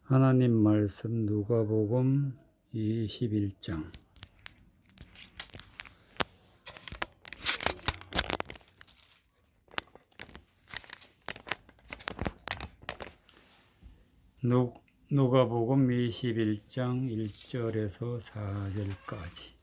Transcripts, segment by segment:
하나님 말씀 누가복음 21장. 누가복음 21장 1절에서 4절까지.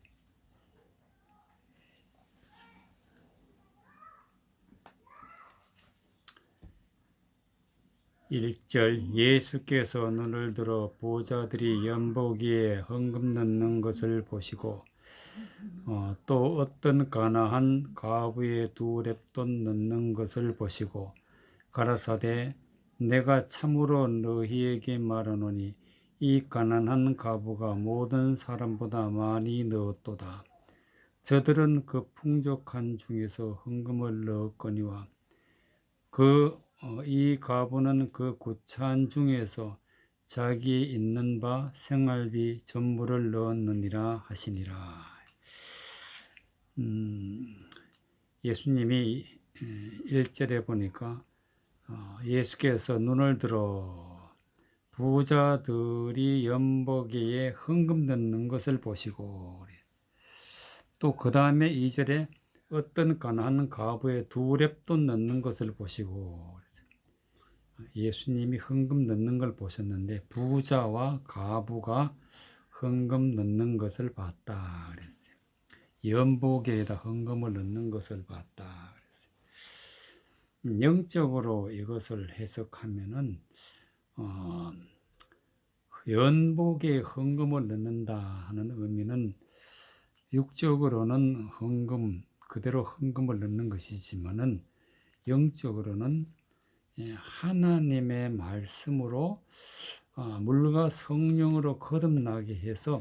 (1절) 예수께서 눈을 들어 부자들이 연보기에 헌금 넣는 것을 보시고 또 어떤 가난한 과부의 2렙돈 넣는 것을 보시고 가라사대 내가 참으로 너희에게 말하노니 이 가난한 과부가 모든 사람보다 많이 넣었도다. 저들은 그 풍족한 중에서 헌금을 넣었거니와 이 과부는 그 구차한 중에서 자기 있는 바 생활비 전부를 넣었느니라 하시니라. 예수님이 1절에 보니까 예수께서 눈을 들어 부자들이 연보기에 헌금 넣는 것을 보시고, 또 그 다음에 2절에 어떤 가난한 과부의 2렙돈 넣는 것을 보시고, 예수님이 헌금 넣는 걸 보셨는데 부자와 과부가 헌금 넣는 것을 봤다 그랬어요. 연보기에다 헌금을 넣는 것을 봤다 그랬어요. 영적으로 이것을 해석하면은 연보기에 헌금을 넣는다 하는 의미는 육적으로는 헌금 그대로 헌금을 넣는 것이지만은 영적으로는 하나님의 말씀으로 물과 성령으로 거듭나게 해서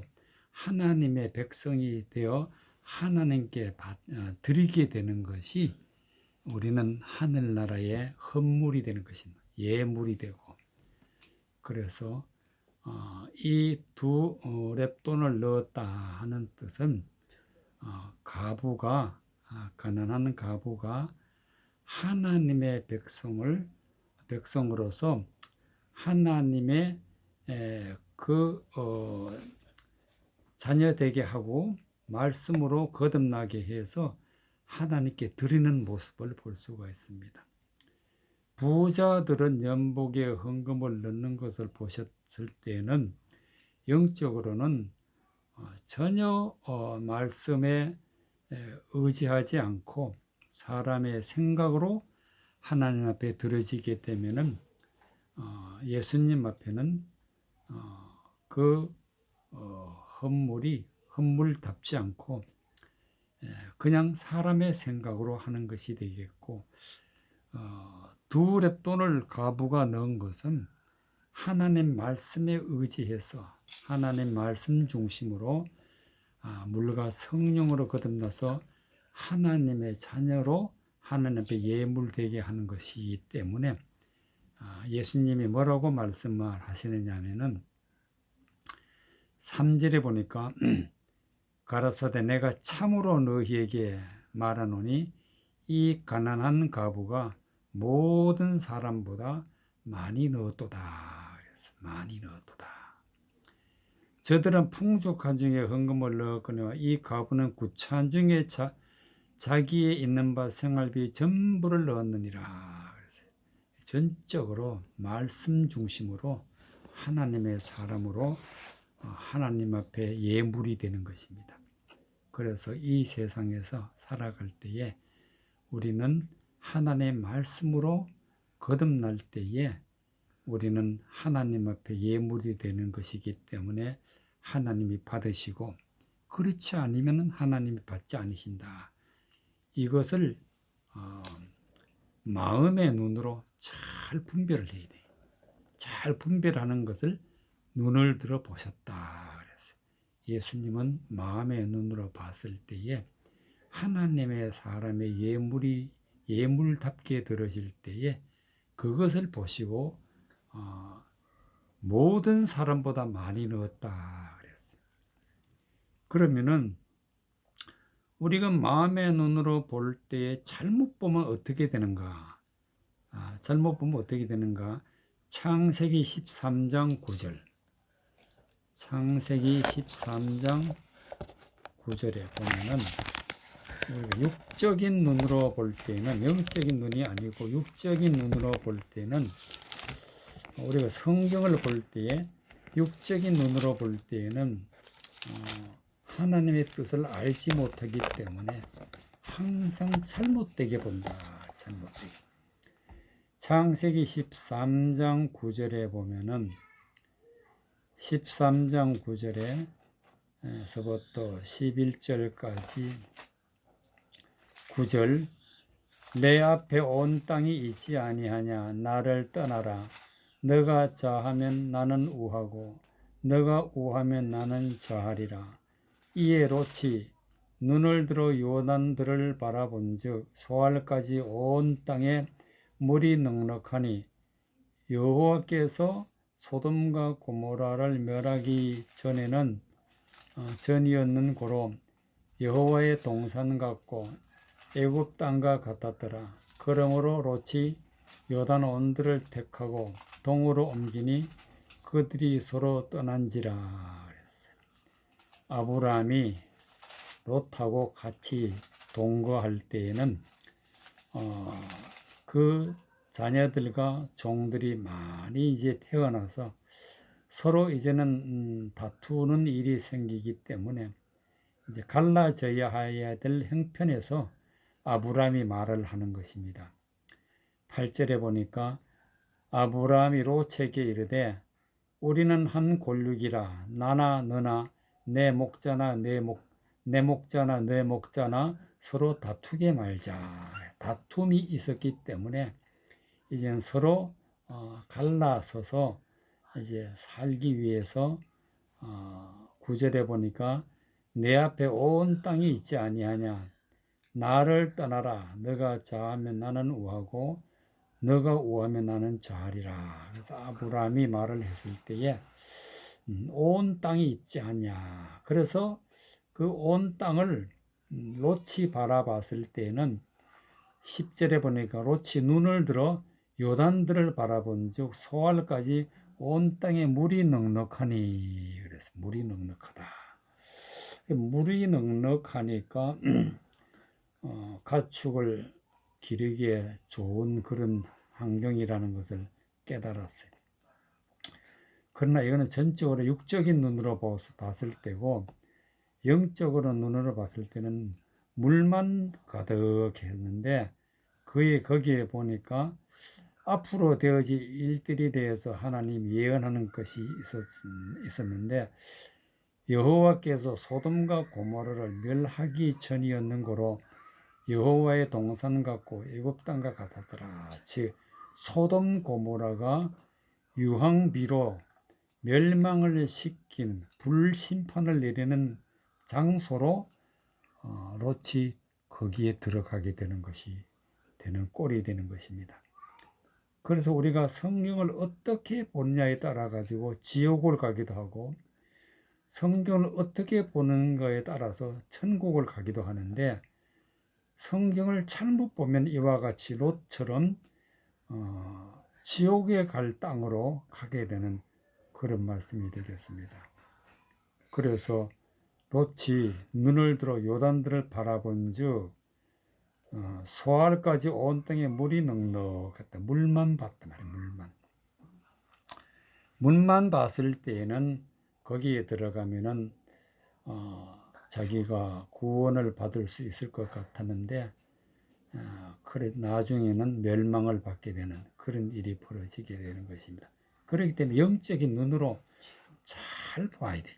하나님의 백성이 되어 하나님께 드리게 되는 것이 우리는 하늘나라의 헌물이 되는 것입니다. 예물이 되고, 그래서 이 2렙돈을 넣었다 하는 뜻은 가난한 과부가 하나님의 백성으로서 하나님의 자녀 되게 하고 말씀으로 거듭나게 해서 하나님께 드리는 모습을 볼 수가 있습니다. 부자들은 연보기에 헌금을 넣는 것을 보셨을 때는 영적으로는 전혀 말씀에 의지하지 않고 사람의 생각으로 하나님 앞에 드려지게 되면은 예수님 앞에는 그 헌물답지 않고 그냥 사람의 생각으로 하는 것이 되겠고, 2렙돈을 과부가 넣은 것은 하나님 말씀에 의지해서 하나님 말씀 중심으로 물과 성령으로 거듭나서 하나님의 자녀로 하나님 앞에 예물되게 하는 것이기 때문에 예수님이 뭐라고 말씀을 하시느냐 하면은 3절에 보니까 가라사대 내가 참으로 너희에게 말하노니 이 가난한 과부가 모든 사람보다 많이 넣었도다. 그래서 많이 넣었도다. 저들은 풍족한 중에 헌금을 넣었거니와 이 과부는 구차한 중에 자기의 있는 바 생활비 전부를 넣었느니라. 전적으로 말씀 중심으로 하나님의 사람으로 하나님 앞에 예물이 되는 것입니다. 그래서 이 세상에서 살아갈 때에 우리는 하나님의 말씀으로 거듭날 때에 우리는 하나님 앞에 예물이 되는 것이기 때문에 하나님이 받으시고, 그렇지 않으면 하나님이 받지 않으신다. 이것을 마음의 눈으로 잘 분별을 해야 돼. 잘 분별하는 것을 눈을 들어 보셨다. 그래서 예수님은 마음의 눈으로 봤을 때에 하나님의 사람의 예물답게 들어질 때에 그것을 보시고 모든 사람보다 많이 넣었다 그랬어요. 그러면은 우리가 마음의 눈으로 볼 때에 잘못 보면 어떻게 되는가? 잘못 보면 어떻게 되는가? 창세기 13장 9절. 창세기 13장 9절에 보면은 우리가 육적인 눈으로 볼 때는, 영적인 눈이 아니고 육적인 눈으로 볼 때는, 우리가 성경을 볼 때에 육적인 눈으로 볼 때에는 하나님의 뜻을 알지 못하기 때문에 항상 잘못되게 본다. 잘못되게. 창세기 13장 9절에 보면은 13장 9절에 서부터 11절까지 9절. 내 앞에 온 땅이 있지 아니하냐. 나를 떠나라. 너가 자하면 나는 우하고 너가 우하면 나는 자하리라. 이에 롯이 눈을 들어 요단들을 바라본즉 소알까지 온 땅에 물이 넉넉하니 여호와께서 소돔과 고모라를 멸하기 전이었는 고로 여호와의 동산 같고 애굽 땅과 같았더라. 그러므로 롯이 요단 온들을 택하고 동으로 옮기니 그들이 서로 떠난지라. 아브라함이 롯하고 같이 동거할 때에는 그 자녀들과 종들이 많이 이제 태어나서 서로 이제는 다투는 일이 생기기 때문에 이제 갈라져야 될 형편에서 아브라함이 말을 하는 것입니다. 8절에 보니까 아브라함이 롯에게 이르되 우리는 한 골육이라. 나나 너나 내 목자나 내 목자나 서로 다투게 말자. 다툼이 있었기 때문에 이제는 서로 갈라서서 이제 살기 위해서 9절에 보니까 내 앞에 온 땅이 있지 아니하냐. 나를 떠나라. 너가 자하면 나는 우하고 너가 우하면 나는 좌하리라. 그래서 아브라함이 말을 했을 때에 온 땅이 있지 않냐. 그래서 그 온 땅을 롯이 바라봤을 때는 10절에 보니까 롯이 눈을 들어 요단들을 바라본즉 소알까지 온 땅에 물이 넉넉하니. 그래서 물이 넉넉하다. 물이 넉넉하니까 가축을 기르기에 좋은 그런 환경이라는 것을 깨달았어요. 그러나 이거는 전적으로 육적인 눈으로 봤을 때고 영적으로 눈으로 봤을 때는 물만 가득했는데 거기에 보니까 앞으로 되어질 일들에 대해서 하나님 예언하는 것이 있었는데 여호와께서 소돔과 고모라를 멸하기 전이었는 고로 여호와의 동산 같고 애굽 땅과 같았더라. 즉 소돔 고모라가 유황비로 멸망을 시킨 불심판을 내리는 장소로 롯이 거기에 들어가게 되는 꼴이 되는 것입니다. 그래서 우리가 성경을 어떻게 보느냐에 따라 가지고 지옥을 가기도 하고 성경을 어떻게 보는가에 따라서 천국을 가기도 하는데 성경을 잘못 보면 이와 같이 롯처럼 지옥에 갈 땅으로 가게 되는 그런 말씀이 되겠습니다. 그래서 롯이 눈을 들어 요단들을 바라본즉 소알까지 온 땅에 물이 넉넉했다. 물만 봤단 말이에요. 물만 봤을 때에는 거기에 들어가면은 자기가 구원을 받을 수 있을 것 같았는데 그래 나중에는 멸망을 받게 되는 그런 일이 벌어지게 되는 것입니다. 그렇기 때문에 영적인 눈으로 잘 봐야 돼.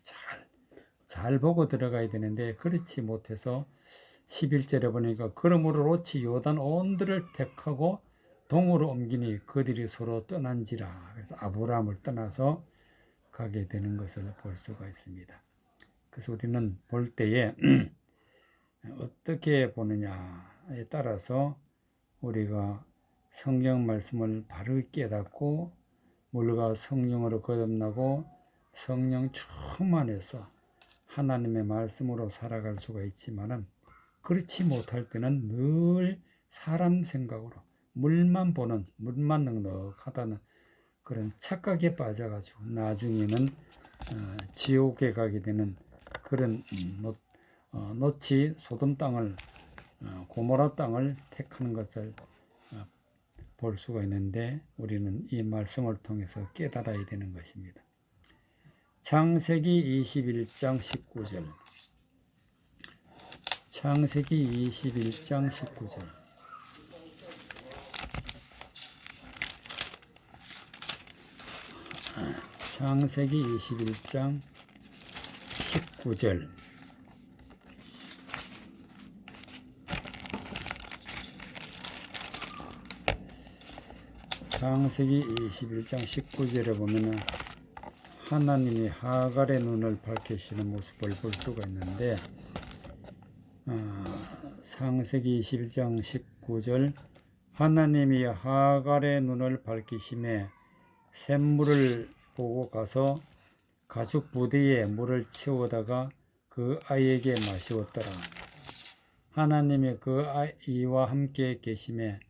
잘 보고 들어가야 되는데 그렇지 못해서 11절에 보니까 그러므로 롯이 요단 온들을 택하고 동으로 옮기니 그들이 서로 떠난지라. 그래서 아브라함을 떠나서 가게 되는 것을 볼 수가 있습니다. 그래서 우리는 볼 때에 어떻게 보느냐에 따라서 우리가 성경 말씀을 바르게 깨닫고 물과 성령으로 거듭나고 성령 충만해서 하나님의 말씀으로 살아갈 수가 있지만은 그렇지 못할 때는 늘 사람 생각으로 물만 넉넉하다는 그런 착각에 빠져가지고 나중에는 지옥에 가게 되는 그런 노치 소돔 땅을 고모라 땅을 택하는 것을 볼 수가 있는데, 우리는 이 말씀을 통해서 깨달아야 되는 것입니다. 창세기 21장 19절. 창세기 21장 19절. 창세기 21장 19절. 창세기 21장 19절에 보면은 하나님이 하갈의 눈을 밝히시는 모습을 볼 수가 있는데, 창세기 21장 19절, 하나님이 하갈의 눈을 밝히심에 샘물을 보고 가서 가죽 부대에 물을 채우다가 그 아이에게 마시웠더라. 하나님이 그 아이와 함께 계심에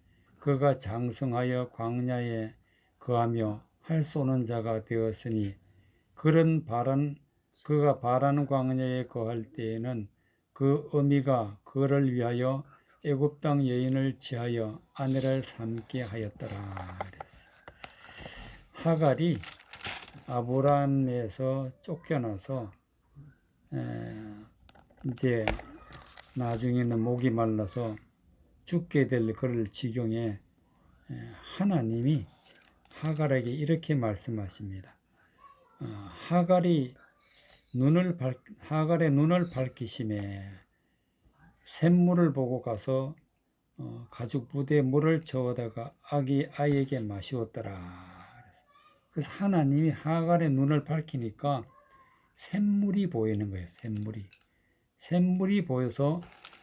그가 장성하여 광야에 거하며 활 쏘는 자가 되었으니, 그가 바라는 광야에 거할 때에는 그 어미가 그를 위하여 애굽 땅 여인을 취하여 아내를 삼게 하였더라. 하갈이 아브라함에서 쫓겨나서 이제 나중에는 목이 말라서 죽게 될 그럴 지경에 하나님이 하갈에게 이렇게 말씀하십니다. 하갈의 눈을 밝히심에 샘물을 보고 가서 가죽 부대에 물을 채우다가 아이에게 마시웠더라. 그래서 하나님이 하갈의 눈을 밝히니까 샘물이 보이는 거예요. 샘물이 보여서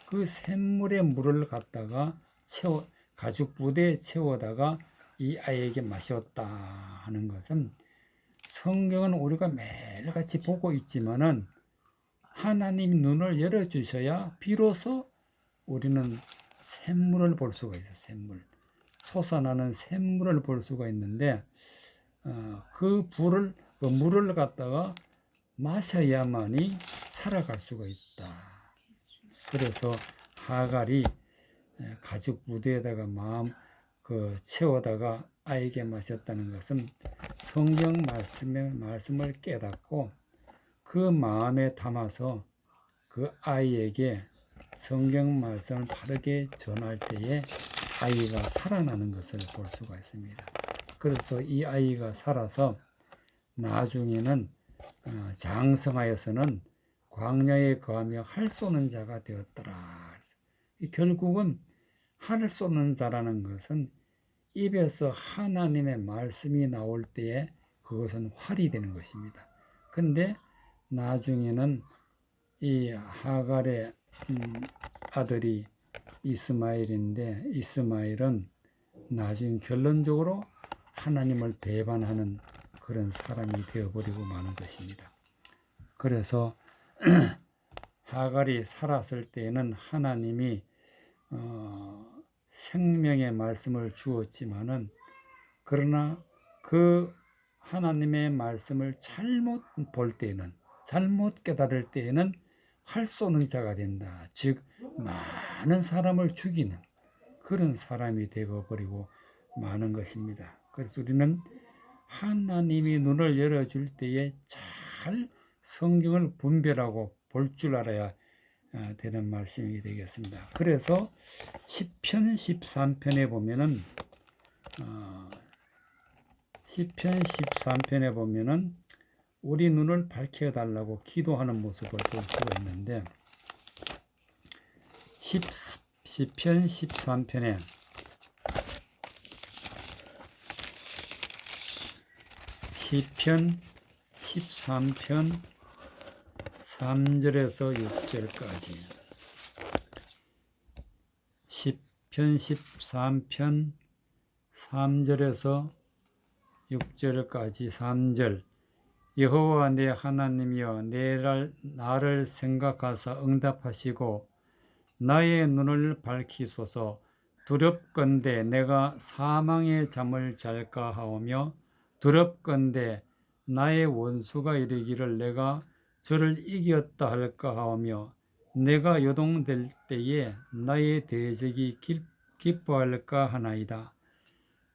그 샘물에 물을 갖다가 가죽 부대에 채워다가 이 아이에게 마셨다 하는 것은, 성경은 우리가 매일같이 보고 있지만은 하나님이 눈을 열어주셔야 비로소 우리는 샘물을 볼 수가 있어요. 솟아나는 샘물을 볼 수가 있는데, 그 물을 갖다가 마셔야만이 살아갈 수가 있다. 그래서 하갈이 가죽 부대에다가 채워다가 아이에게 마셨다는 것은 성경 말씀을 깨닫고 그 마음에 담아서 그 아이에게 성경 말씀을 바르게 전할 때에 아이가 살아나는 것을 볼 수가 있습니다. 그래서 이 아이가 살아서 나중에는 장성하여서는 광야에 거하며 활 쏘는 자가 되었더라. 결국은 활을 쏘는 자라는 것은 입에서 하나님의 말씀이 나올 때에 그것은 활이 되는 것입니다. 근데 나중에는 이 하갈의 아들이 이스마엘인데, 이스마엘은 나중 결론적으로 하나님을 배반하는 그런 사람이 되어버리고 마는 것입니다. 그래서 하갈이 살았을 때에는 하나님이 생명의 말씀을 주었지만은, 그러나 그 하나님의 말씀을 잘못 볼 때에는, 잘못 깨달을 때에는 활 쏘는 자가 된다. 즉 많은 사람을 죽이는 그런 사람이 되어버리고 마는 것입니다. 그래서 우리는 하나님이 눈을 열어줄 때에 잘 성경을 분별하고 볼 줄 알아야 되는 말씀이 되겠습니다. 그래서 시편 13편에 보면은 우리 눈을 밝혀달라고 기도하는 모습을 볼 수가 있는데, 시편 13편에 시편 13편 3절에서 6절까지, 시편 13편 3절에서 6절까지 3절. 여호와 내 하나님이여, 나를 생각하사 응답하시고 나의 눈을 밝히소서. 두렵건대 내가 사망의 잠을 잘까 하오며 두렵건대 나의 원수가 이르기를 내가 저를 이겼다 할까 하며 내가 요동될 때에 나의 대적이 기뻐할까 하나이다.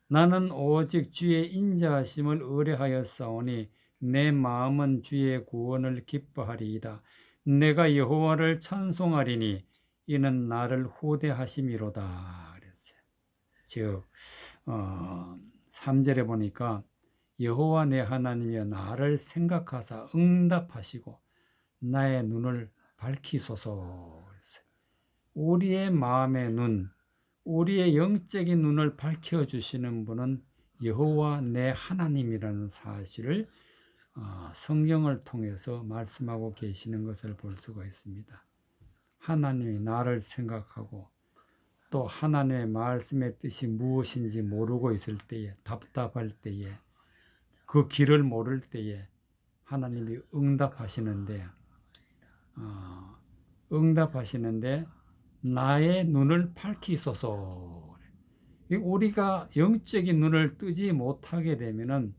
나는 오직 주의 인자하심을 의뢰하였사오니 내 마음은 주의 구원을 기뻐하리이다. 내가 여호와를 찬송하리니 이는 나를 후대하심이로다. 그랬어요. 즉 3절에 보니까 여호와 내 하나님이여 나를 생각하사 응답하시고 나의 눈을 밝히소서. 그랬어요. 우리의 마음의 눈, 우리의 영적인 눈을 밝혀주시는 분은 여호와 내 하나님이라는 사실을 성경을 통해서 말씀하고 계시는 것을 볼 수가 있습니다. 하나님이 나를 생각하고 또 하나님의 말씀의 뜻이 무엇인지 모르고 있을 때에, 답답할 때에, 그 길을 모를 때에 하나님이 응답하시는데 나의 눈을 밝히소서. 우리가 영적인 눈을 뜨지 못하게 되면은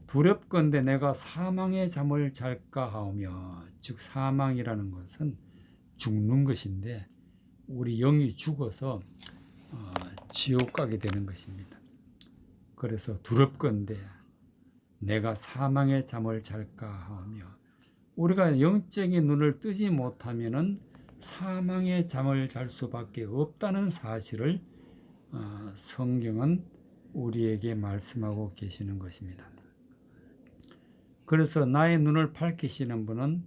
두렵건대 내가 사망의 잠을 잘까 하오며, 즉 사망이라는 것은 죽는 것인데 우리 영이 죽어서 지옥 가게 되는 것입니다. 그래서 두렵건대 내가 사망의 잠을 잘까 하며, 우리가 영적인 눈을 뜨지 못하면은 사망의 잠을 잘 수밖에 없다는 사실을 성경은 우리에게 말씀하고 계시는 것입니다. 그래서 나의 눈을 밝히시는 분은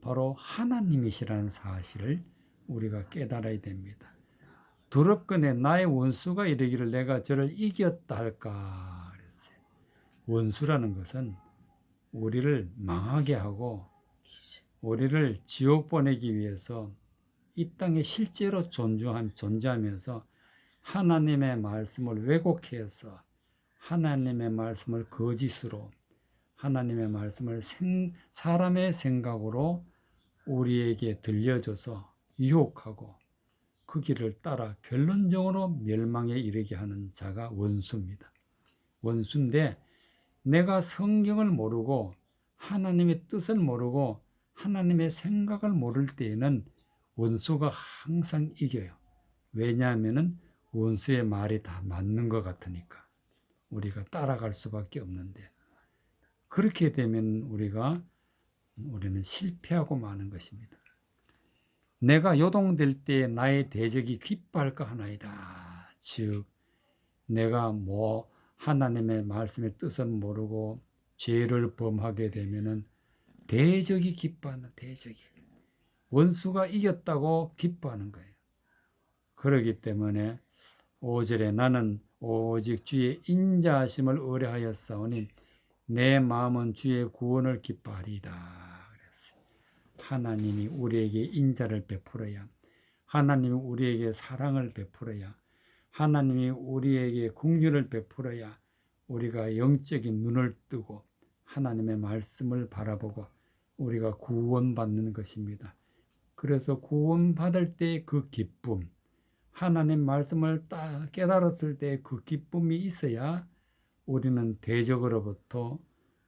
바로 하나님이시라는 사실을 우리가 깨달아야 됩니다. 두렵건대 나의 원수가 이르기를 내가 저를 이겼다 할까 그랬어요. 원수라는 것은 우리를 망하게 하고 우리를 지옥 보내기 위해서 이 땅에 실제로 존재하면서 하나님의 말씀을 왜곡해서 하나님의 말씀을 거짓으로, 하나님의 말씀을 사람의 생각으로 우리에게 들려줘서 유혹하고 그 길을 따라 결론적으로 멸망에 이르게 하는 자가 원수입니다. 원수인데 내가 성경을 모르고 하나님의 뜻을 모르고 하나님의 생각을 모를 때에는 원수가 항상 이겨요. 왜냐하면 원수의 말이 다 맞는 것 같으니까 우리가 따라갈 수밖에 없는데, 그렇게 되면 우리는 실패하고 마는 것입니다. 내가 요동될 때에 나의 대적이 기뻐할까 하나이다. 즉 내가 하나님의 말씀의 뜻을 모르고 죄를 범하게 되면은 대적이 기뻐하는, 대적이 원수가 이겼다고 기뻐하는 거예요. 그렇기 때문에 5절에 나는 오직 주의 인자하심을 의뢰하였사오니 내 마음은 주의 구원을 기뻐하리이다. 그랬어요. 하나님이 우리에게 인자를 베풀어야, 하나님이 우리에게 사랑을 베풀어야, 하나님이 우리에게 긍휼을 베풀어야 우리가 영적인 눈을 뜨고 하나님의 말씀을 바라보고 우리가 구원받는 것입니다. 그래서 구원받을 때 그 기쁨, 하나님 말씀을 딱 깨달았을 때 그 기쁨이 있어야 우리는 대적으로부터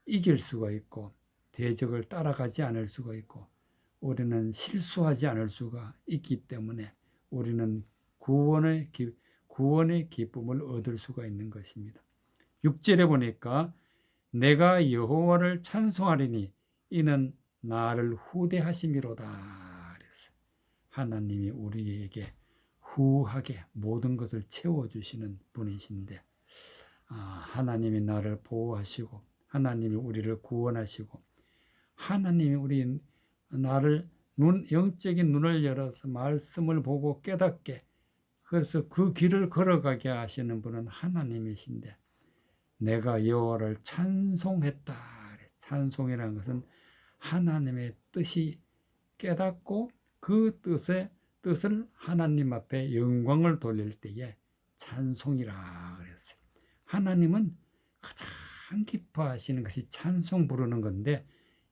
이길 수가 있고 대적을 따라가지 않을 수가 있고 우리는 실수하지 않을 수가 있기 때문에 우리는 구원의 기쁨을 얻을 수가 있는 것입니다. 6절에 보니까 내가 여호와를 찬송하리니 이는 나를 후대하심이로다. 그랬어요. 하나님이 우리에게 후하게 모든 것을 채워주시는 분이신데 하나님이 나를 보호하시고 하나님이 우리를 구원하시고 하나님이 나를 영적인 눈을 열어서 말씀을 보고 깨닫게, 그래서 그 길을 걸어가게 하시는 분은 하나님이신데 내가 여호와를 찬송했다. 찬송이라는 것은 하나님의 뜻이 깨닫고 그 뜻을 하나님 앞에 영광을 돌릴 때에 찬송이라 그랬어요. 하나님은 가장 기뻐하시는 것이 찬송 부르는 건데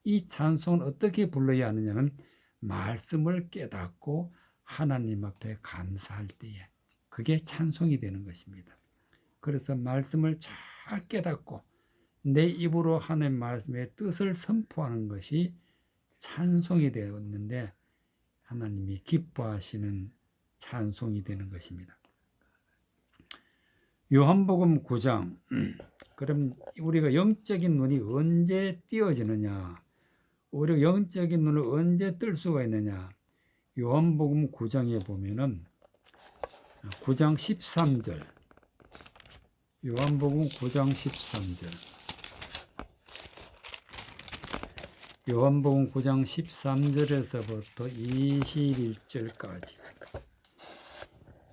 이 찬송은 어떻게 불러야 하느냐면 말씀을 깨닫고 하나님 앞에 감사할 때에 그게 찬송이 되는 것입니다. 그래서 말씀을 잘 깨닫고 내 입으로 하나님 말씀의 뜻을 선포하는 것이 찬송이 되었는데 하나님이 기뻐하시는 찬송이 되는 것입니다. 요한복음 9장. 그럼 우리가 영적인 눈이 언제 띄어지느냐? 우리가 영적인 눈을 언제 뜰 수가 있느냐? 요한복음 9장에 보면은 9장 13절. 요한복음 9장 13절. 요한복음 9장 13절에서부터 21절까지.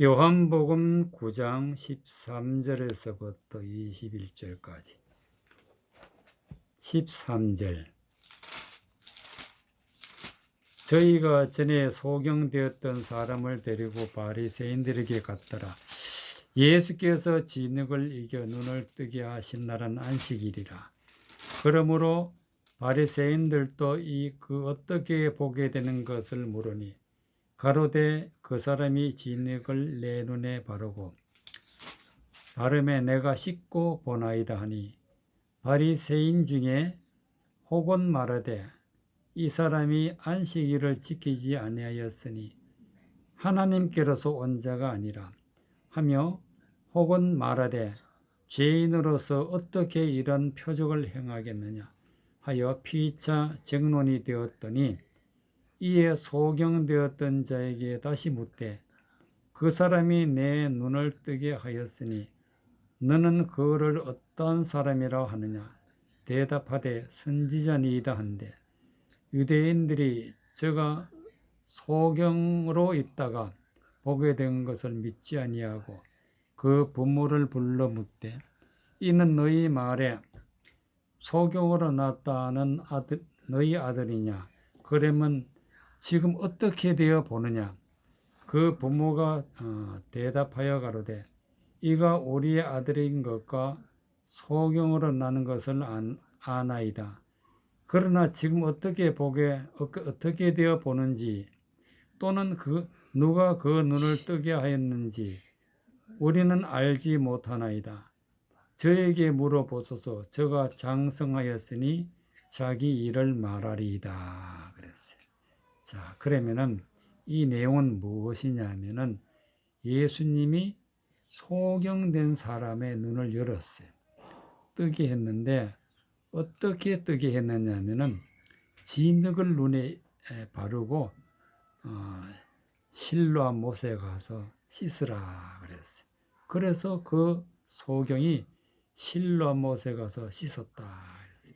요한복음 9장 13절에서부터 21절까지. 13절. 저희가 전에 소경되었던 사람을 데리고 바리새인들에게 갔더라. 예수께서 진흙을 이겨 눈을 뜨게 하신 날은 안식일이라. 그러므로 바리새인들도 그 어떻게 보게 되는 것을 물으니 가로되 그 사람이 진흙을 내 눈에 바르고 바름에 내가 씻고 보나이다 하니 바리새인 중에 혹은 말하되 이 사람이 안식일을 지키지 아니하였으니 하나님께로서 온 자가 아니라 하며 혹은 말하되 죄인으로서 어떻게 이런 표적을 행하겠느냐 하여 피차 정론이 되었더니 이에 소경되었던 자에게 다시 묻되 그 사람이 내 눈을 뜨게 하였으니 너는 그를 어떠한 사람이라 하느냐 대답하되 선지자니이다 한데 유대인들이 저가 소경으로 있다가 보게 된 것을 믿지 아니하고 그 부모를 불러 묻되 이는 너희 말에 소경으로 났다는 너희 아들이냐 그러면 지금 어떻게 되어 보느냐 그 부모가 대답하여 가로되 이가 우리의 아들인 것과 소경으로 나는 것을 아나이다. 그러나 지금 어떻게 되어 보는지 또는 누가 그 눈을 뜨게 하였는지 우리는 알지 못하나이다. 저에게 물어보소서. 저가 장성하였으니 자기 일을 말하리이다. 그랬어요. 자, 그러면은 이 내용은 무엇이냐면은 예수님이 소경된 사람의 눈을 열었어요. 뜨게 했는데 어떻게 뜨게 했느냐면은 진흙을 눈에 바르고 실로암 못에 가서 씻으라 그랬어요. 그래서 그 소경이 실로암 못에 가서 씻었다 그랬어요.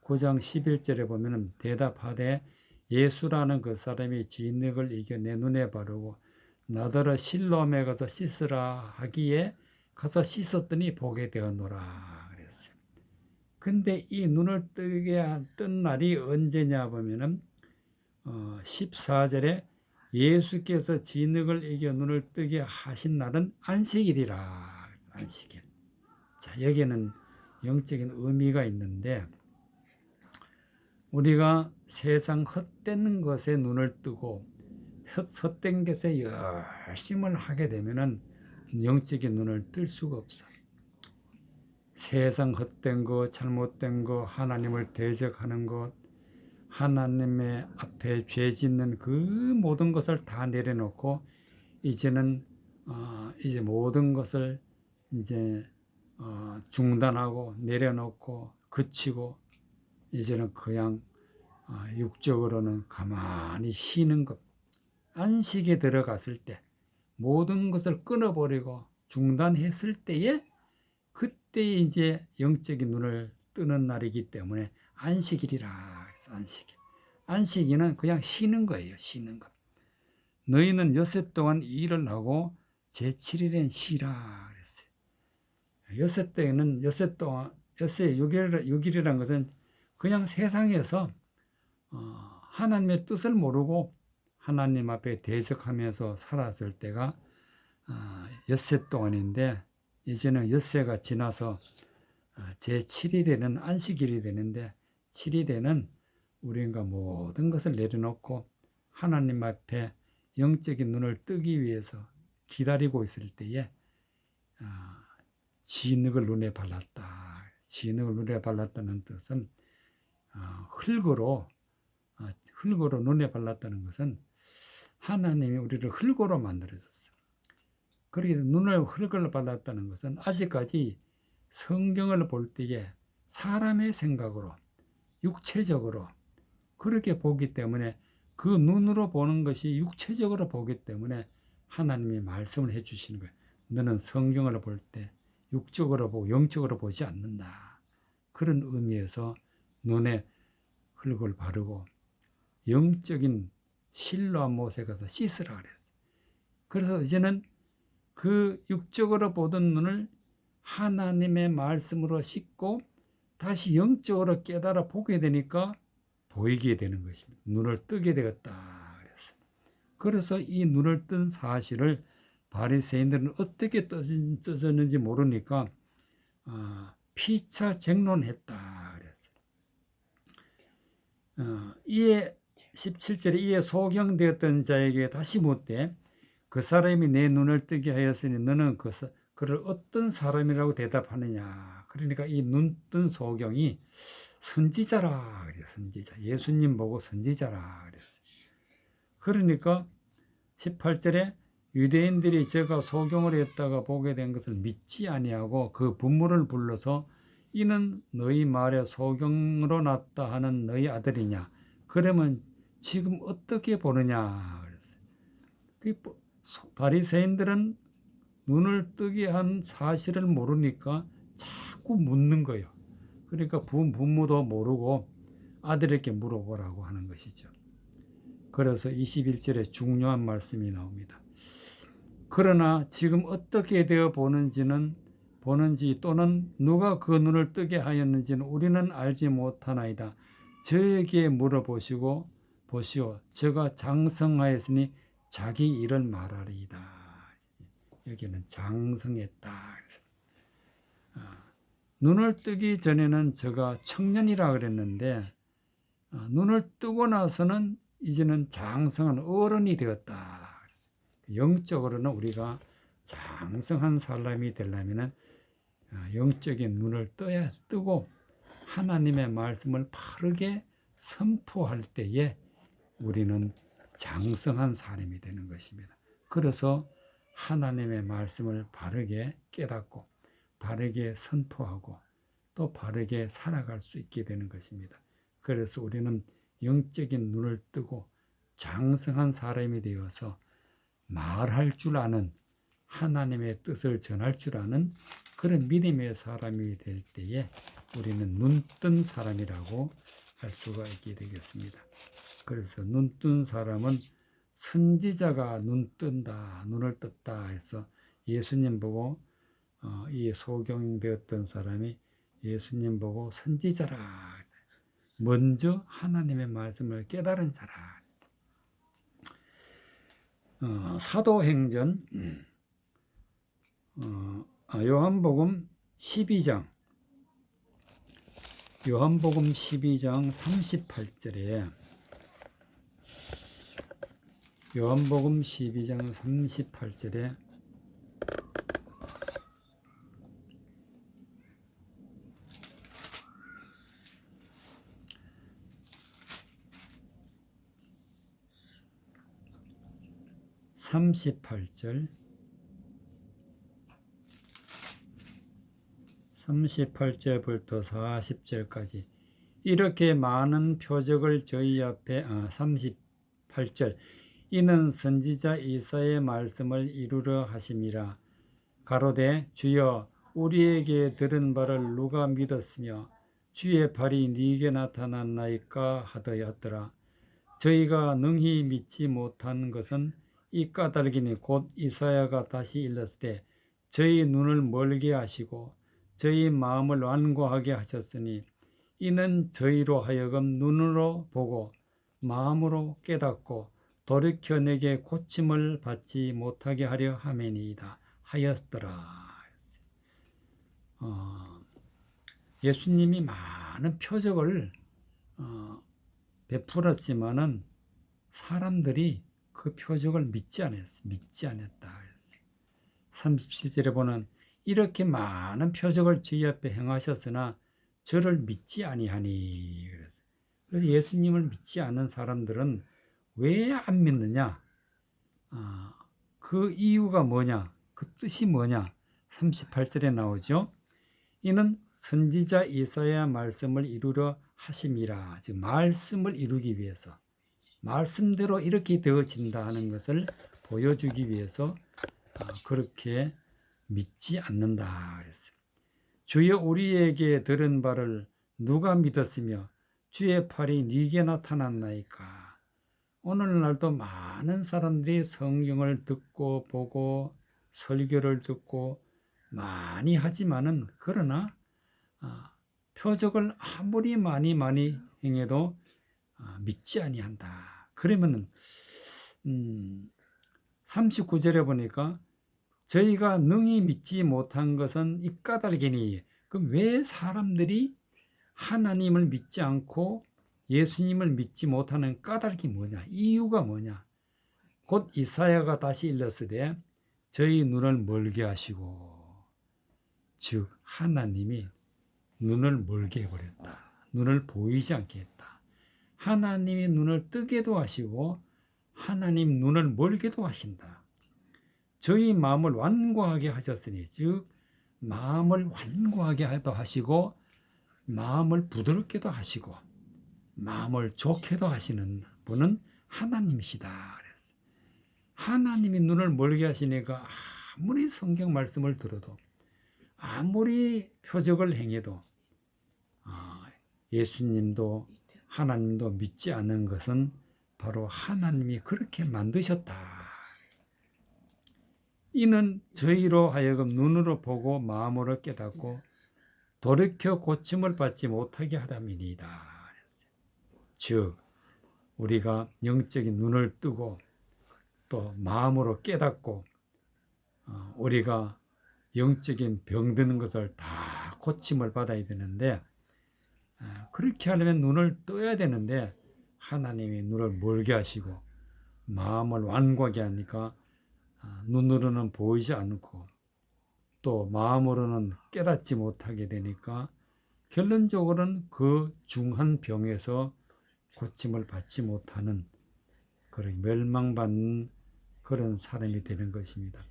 9장 11절에 보면은 대답하되 예수라는 그 사람이 진흙을 이겨 내 눈에 바르고 나더러 실로암에 가서 씻으라 하기에 가서 씻었더니 보게 되었노라 그랬어요. 근데 이 눈을 뜬 날이 언제냐 보면은 14절에 예수께서 진흙을 이겨 눈을 뜨게 하신 날은 안식일이라. 안식일. 자, 여기에는 영적인 의미가 있는데 우리가 세상 헛된 것에 눈을 뜨고 헛된 것에 열심을 하게 되면은 영적인 눈을 뜰 수가 없어. 세상 헛된 것, 잘못된 것, 하나님을 대적하는 것, 하나님의 앞에 죄 짓는 그 모든 것을 다 내려놓고 이제는 이제 모든 것을 이제 중단하고 내려놓고 그치고 이제는 그냥 육적으로는 가만히 쉬는 것. 안식에 들어갔을 때 모든 것을 끊어버리고 중단했을 때에 그때 이제 영적인 눈을 뜨는 날이기 때문에 안식일이라. 그래서 안식일. 안식일은 그냥 쉬는 거예요. 쉬는 것. 너희는 엿새 동안 일을 하고 제7일엔 쉬라 그랬어요. 엿새 때는 엿새 동안 엿새 6일이라는 것은 그냥 세상에서 하나님의 뜻을 모르고 하나님 앞에 대적하면서 살았을 때가 엿새 동안인데 이제는 엿새가 지나서 제7일에는 안식일이 되는데 7일에는 우리가 모든 것을 내려놓고 하나님 앞에 영적인 눈을 뜨기 위해서 기다리고 있을 때에 진흙을 눈에 발랐다. 진흙을 눈에 발랐다는 뜻은 흙으로 눈에 발랐다는 것은 하나님이 우리를 흙으로 만들어줬어요. 그렇게 눈을 흙을 발랐다는 것은 아직까지 성경을 볼 때에 사람의 생각으로 육체적으로 그렇게 보기 때문에 그 눈으로 보는 것이 육체적으로 보기 때문에 하나님이 말씀을 해주시는 거예요. 너는 성경을 볼 때 육적으로 보고 영적으로 보지 않는다. 그런 의미에서 눈에 흙을 바르고 영적인 실로한 못에 가서 씻으라 그랬어요. 그래서 이제는 그 육적으로 보던 눈을 하나님의 말씀으로 씻고 다시 영적으로 깨달아 보게 되니까 보이게 되는 것입니다. 눈을 뜨게 되었다 그랬어요. 그래서 이 눈을 뜬 사실을 바리새인들은 어떻게 떠졌는지 모르니까 피차 쟁론했다 그랬어요. 이에 17절에 이에 소경되었던 자에게 다시 묻되 그 사람이 내 눈을 뜨게 하였으니 너는 그를 어떤 사람이라고 대답하느냐. 그러니까 이 눈 뜬 소경이 선지자라 그래요. 선지자. 예수님 보고 선지자라 그랬어요. 그러니까 18절에 유대인들이 제가 소경을 했다가 보게 된 것을 믿지 아니하고 그 부모를 불러서 이는 너희 말에 소경으로 났다 하는 너희 아들이냐. 그러면 지금 어떻게 보느냐 그랬어요. 바리새인들은 눈을 뜨게 한 사실을 모르니까 자꾸 묻는 거예요. 그러니까 부모도 모르고 아들에게 물어보라고 하는 것이죠. 그래서 21절에 중요한 말씀이 나옵니다. 그러나 지금 어떻게 되어 보는지 또는 누가 그 눈을 뜨게 하였는지는 우리는 알지 못하나이다. 저에게 물어보시고 보시오. 저가 장성하였으니 자기 일을 말하리이다. 여기는 장성했다. 눈을 뜨기 전에는 저가 청년이라 그랬는데 눈을 뜨고 나서는 이제는 장성한 어른이 되었다. 영적으로는 우리가 장성한 사람이 되려면 영적인 눈을 뜨고 하나님의 말씀을 바르게 선포할 때에 우리는 장성한 사람이 되는 것입니다. 그래서 하나님의 말씀을 바르게 깨닫고 바르게 선포하고 또 바르게 살아갈 수 있게 되는 것입니다. 그래서 우리는 영적인 눈을 뜨고 장성한 사람이 되어서 말할 줄 아는 하나님의 뜻을 전할 줄 아는 그런 믿음의 사람이 될 때에 우리는 눈뜬 사람이라고 할 수가 있게 되겠습니다. 그래서 눈뜬 사람은 선지자가 눈을 떴다 해서 예수님 보고 이 소경되었던 사람이 예수님 보고 선지자라, 먼저 하나님의 말씀을 깨달은 자라. 사도행전 요한복음 12장 38절에 요한복음 12장 38절에 (38절) 38절부터 40절까지 이렇게 많은 표적을 저희 앞에 38절 이는 선지자 이사야의 말씀을 이루려 하심이라. 가로되 주여 우리에게 들은 바를 누가 믿었으며 주의 발이 네게 나타났나이까 하더라. 저희가 능히 믿지 못한 것은 이 까닭이니 곧 이사야가 다시 일렀을 때 저희 눈을 멀게 하시고 저희 마음을 완고하게 하셨으니 이는 저희로 하여금 눈으로 보고 마음으로 깨닫고 돌이켜 내게 고침을 받지 못하게 하려 함이니이다 하였더라. 예수님이 많은 표적을 베풀었지만은 사람들이 그 표적을 믿지 않았다. 37절에 보는 이렇게 많은 표적을 저희 앞에 행하셨으나 저를 믿지 아니하니. 그래서 예수님을 믿지 않는 사람들은 왜 안 믿느냐? 그 이유가 뭐냐? 그 뜻이 뭐냐? 38절에 나오죠. 이는 선지자 이사야 말씀을 이루려 하심이라. 즉 말씀을 이루기 위해서, 말씀대로 이렇게 되어진다 하는 것을 보여주기 위해서 그렇게 믿지 않는다 그랬어요. 주여 우리에게 들은 바를 누가 믿었으며 주의 팔이 네게 나타났나이까. 오늘날도 많은 사람들이 성경을 듣고 보고 설교를 듣고 많이 하지만은, 그러나 표적을 아무리 많이 행해도 믿지 아니한다. 그러면은 39절에 보니까 저희가 능히 믿지 못한 것은 이 까닭이니. 그럼 왜 사람들이 하나님을 믿지 않고 예수님을 믿지 못하는 까닭이 뭐냐? 이유가 뭐냐? 곧 이사야가 다시 일렀으되 저희 눈을 멀게 하시고, 즉 하나님이 눈을 멀게 해버렸다. 눈을 보이지 않게 했다. 하나님이 눈을 뜨게도 하시고 하나님 눈을 멀게도 하신다. 저희 마음을 완고하게 하셨으니, 즉 마음을 완고하게 하시고 마음을 부드럽게도 하시고 마음을 좋게도 하시는 분은 하나님이시다. 그랬어요. 하나님이 눈을 멀게 하시니까 아무리 성경 말씀을 들어도 아무리 표적을 행해도 예수님도 하나님도 믿지 않는 것은 바로 하나님이 그렇게 만드셨다. 이는 저희로 하여금 눈으로 보고 마음으로 깨닫고 돌이켜 고침을 받지 못하게 하람이니이다. 즉 우리가 영적인 눈을 뜨고 또 마음으로 깨닫고 우리가 영적인 병드는 것을 다 고침을 받아야 되는데, 그렇게 하려면 눈을 떠야 되는데 하나님이 눈을 멀게 하시고 마음을 완고하게 하니까 눈으로는 보이지 않고 또 마음으로는 깨닫지 못하게 되니까 결론적으로는 그 중한 병에서 고침을 받지 못하는 그런 멸망받는 그런 사람이 되는 것입니다.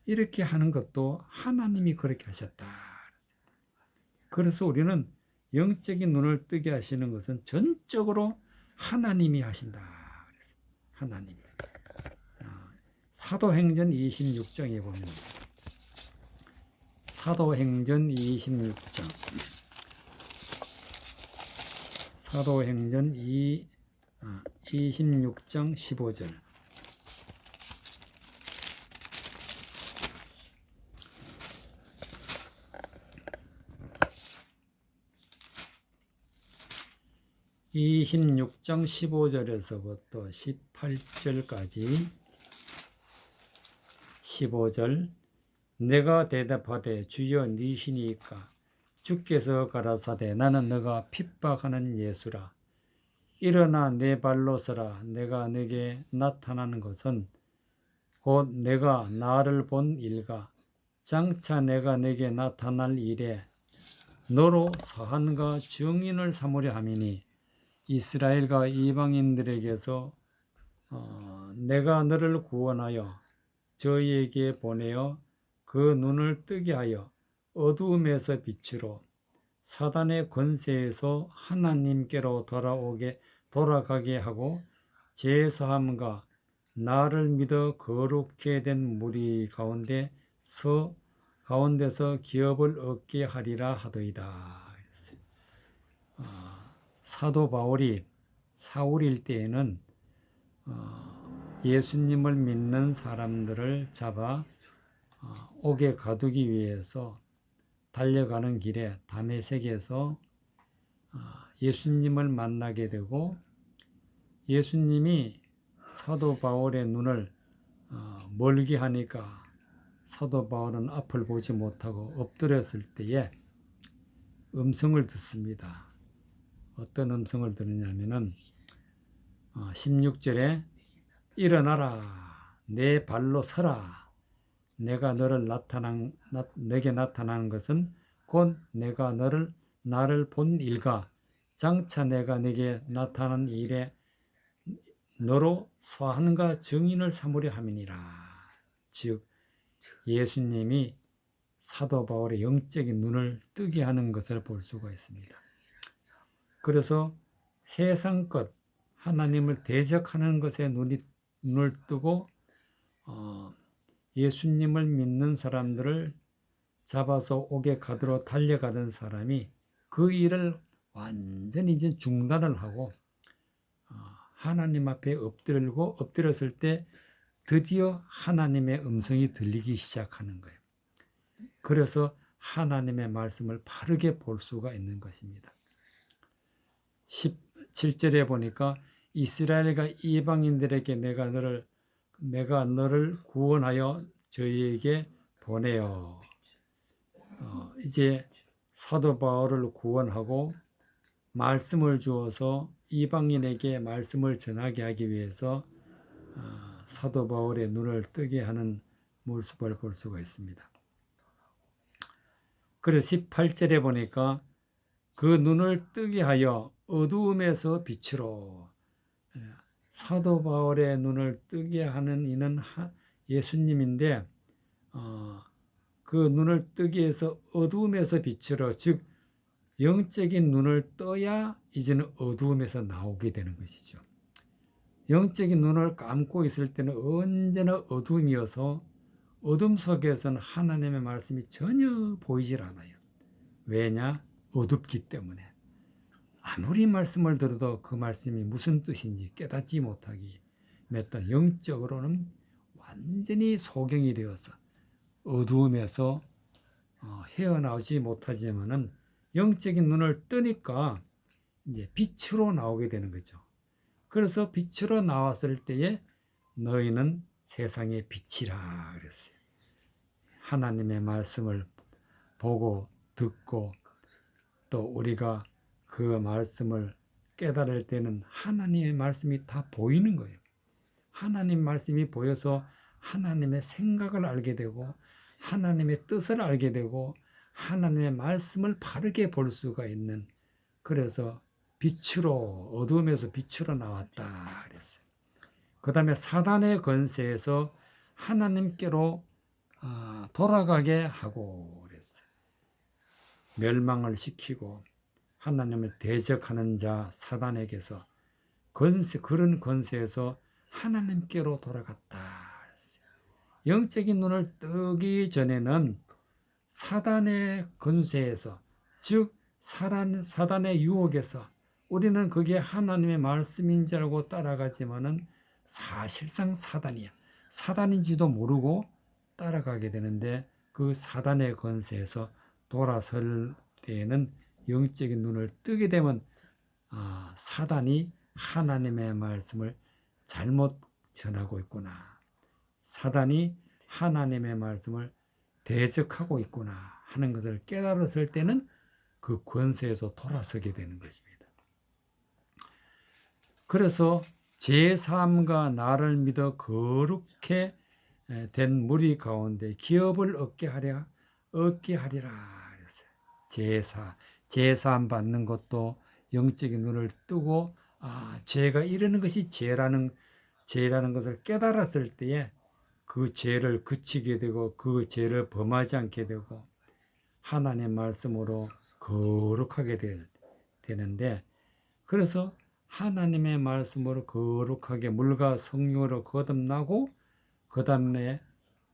이렇게 하는 것도 하나님이 그렇게 하셨다. 그래서 우리는 영적인 눈을 뜨게 하시는 것은 전적으로 하나님이 하신다. 하나님. 사도행전 26장에 보면, 사도행전 26장, 사도행전 26장 15절. (26장 15절에서부터 18절까지) 15절. 내가 대답하되 주여 니시니이까. 주께서 가라사대 나는 너가 핍박하는 예수라. 일어나 내 발로 서라. 내가 네게 나타나는 것은 곧 내가 나를 본 일과 장차 내가 네게 나타날 일에 너로 사한과 증인을 삼으려 함이니, 이스라엘과 이방인들에게서 내가 너를 구원하여 저희에게 보내어 그 눈을 뜨게 하여 어두움에서 빛으로 사단의 권세에서 하나님께로 돌아가게 하고 제사함과 나를 믿어 거룩게 된 무리 가운데서 기업을 얻게 하리라 하더이다. 사도 바울이 사울일 때에는 예수님을 믿는 사람들을 잡아 옥에 가두기 위해서 달려가는 길에 다메섹에서 예수님을 만나게 되고, 예수님이 사도 바울의 눈을 멀게 하니까 사도 바울은 앞을 보지 못하고 엎드렸을 때에 음성을 듣습니다. 어떤 음성을 들으냐면은 16절에 일어나라 내 발로 서라 내게 나타나는 것은 곧 내가 나를 본 일과 장차 내가 네게 나타난 일에 너로 서한과 증인을 삼으려 함이니라. 즉 예수님이 사도 바울의 영적인 눈을 뜨게 하는 것을 볼 수가 있습니다. 그래서 세상 것, 하나님을 대적하는 것에 눈을 뜨고 예수님을 믿는 사람들을 잡아서 옥에 가두러 달려가던 사람이 그 일을 완전히 이제 중단을 하고 하나님 앞에 엎드렸을 때 드디어 하나님의 음성이 들리기 시작하는 거예요. 그래서 하나님의 말씀을 바르게 볼 수가 있는 것입니다. 17절에 보니까 이스라엘과 이방인들에게 내가 너를 구원하여 저희에게 보내어. 이제 사도 바울을 구원하고 말씀을 주어서 이방인에게 말씀을 전하게 하기 위해서 사도 바울의 눈을 뜨게 하는 모습을 볼 수가 있습니다. 그래서 18절에 보니까 그 눈을 뜨게 하여 어두움에서 빛으로. 사도 바울의 눈을 뜨게 하는 이는 예수님인데 그 눈을 뜨게 해서 어두움에서 빛으로, 즉 영적인 눈을 떠야 이제는 어두움에서 나오게 되는 것이죠. 영적인 눈을 감고 있을 때는 언제나 어둠이어서 어둠 속에서는 하나님의 말씀이 전혀 보이질 않아요. 왜냐? 어둡기 때문에. 아무리 말씀을 들어도 그 말씀이 무슨 뜻인지 깨닫지 못하기 때문에 영적으로는 완전히 소경이 되어서 어두움에서 헤어나오지 못하지만은 영적인 눈을 뜨니까 이제 빛으로 나오게 되는 거죠. 그래서 빛으로 나왔을 때에 너희는 세상의 빛이라 그랬어요. 하나님의 말씀을 보고 듣고 또 우리가 그 말씀을 깨달을 때는 하나님의 말씀이 다 보이는 거예요. 하나님 말씀이 보여서 하나님의 생각을 알게 되고 하나님의 뜻을 알게 되고 하나님의 말씀을 바르게 볼 수가 있는, 그래서 빛으로, 어두움에서 빛으로 나왔다 그랬어요. 그 다음에 사단의 권세에서 하나님께로 돌아가게 하고 그랬어요. 멸망을 시키고 하나님을 대적하는 자 사단에게서 그런 권세에서 하나님께로 돌아갔다 그랬어요. 영적인 눈을 뜨기 전에는 사단의 권세에서, 즉 사단의 유혹에서 우리는 그게 하나님의 말씀인 줄 알고 따라가지만은 사실상 사단이야. 사단인지도 모르고 따라가게 되는데 그 사단의 권세에서 돌아설 때에는 영적인 눈을 뜨게 되면 사단이 하나님의 말씀을 잘못 전하고 있구나. 사단이 하나님의 말씀을 대적하고 있구나 하는 것을 깨달았을 때는 그 권세에서 돌아서게 되는 것입니다. 그래서 제3가 나를 믿어 거룩해 된 무리 가운데 기업을 얻게 하리라 그랬어요. 제사 받는 것도 영적인 눈을 뜨고 죄가 이르는 것이 죄라는 것을 깨달았을 때에 그 죄를 그치게 되고 그 죄를 범하지 않게 되고 하나님의 말씀으로 거룩하게 되는데, 그래서 하나님의 말씀으로 거룩하게 물과 성령으로 거듭나고 그 다음에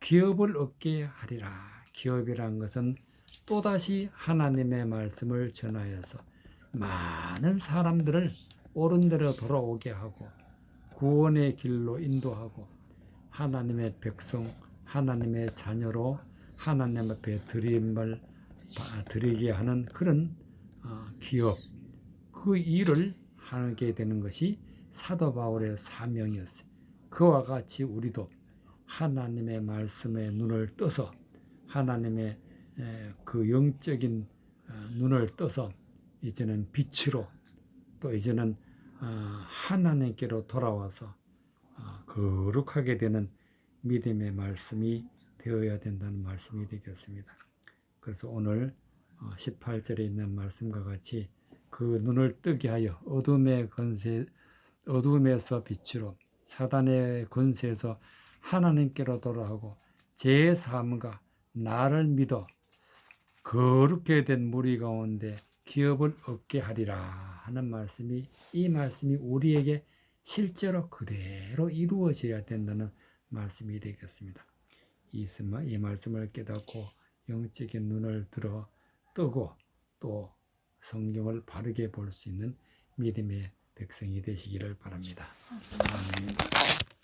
기업을 얻게 하리라. 기업이란 것은 또다시 하나님의 말씀을 전하여서 많은 사람들을 옳은 대로 돌아오게 하고 구원의 길로 인도하고 하나님의 백성, 하나님의 자녀로 하나님 앞에 드리게 하는 그런 기업, 그 일을 하게 되는 것이 사도 바울의 사명이었어요. 그와 같이 우리도 하나님의 말씀에 눈을 떠서 하나님의 그 영적인 눈을 떠서 이제는 빛으로, 또 이제는 하나님께로 돌아와서 거룩하게 되는 믿음의 말씀이 되어야 된다는 말씀이 되겠습니다. 그래서 오늘 18절에 있는 말씀과 같이 그 눈을 뜨게 하여 어둠에서 빛으로 사단의 권세에서 하나님께로 돌아오고 제 삶과 나를 믿어 거룩게 된 무리 가운데 기업을 얻게 하리라 하는 말씀이, 이 말씀이 우리에게 실제로 그대로 이루어져야 된다는 말씀이 되겠습니다. 이 말씀을 깨닫고 영적인 눈을 들어 뜨고 또 성경을 바르게 볼 수 있는 믿음의 백성이 되시기를 바랍니다. 아멘.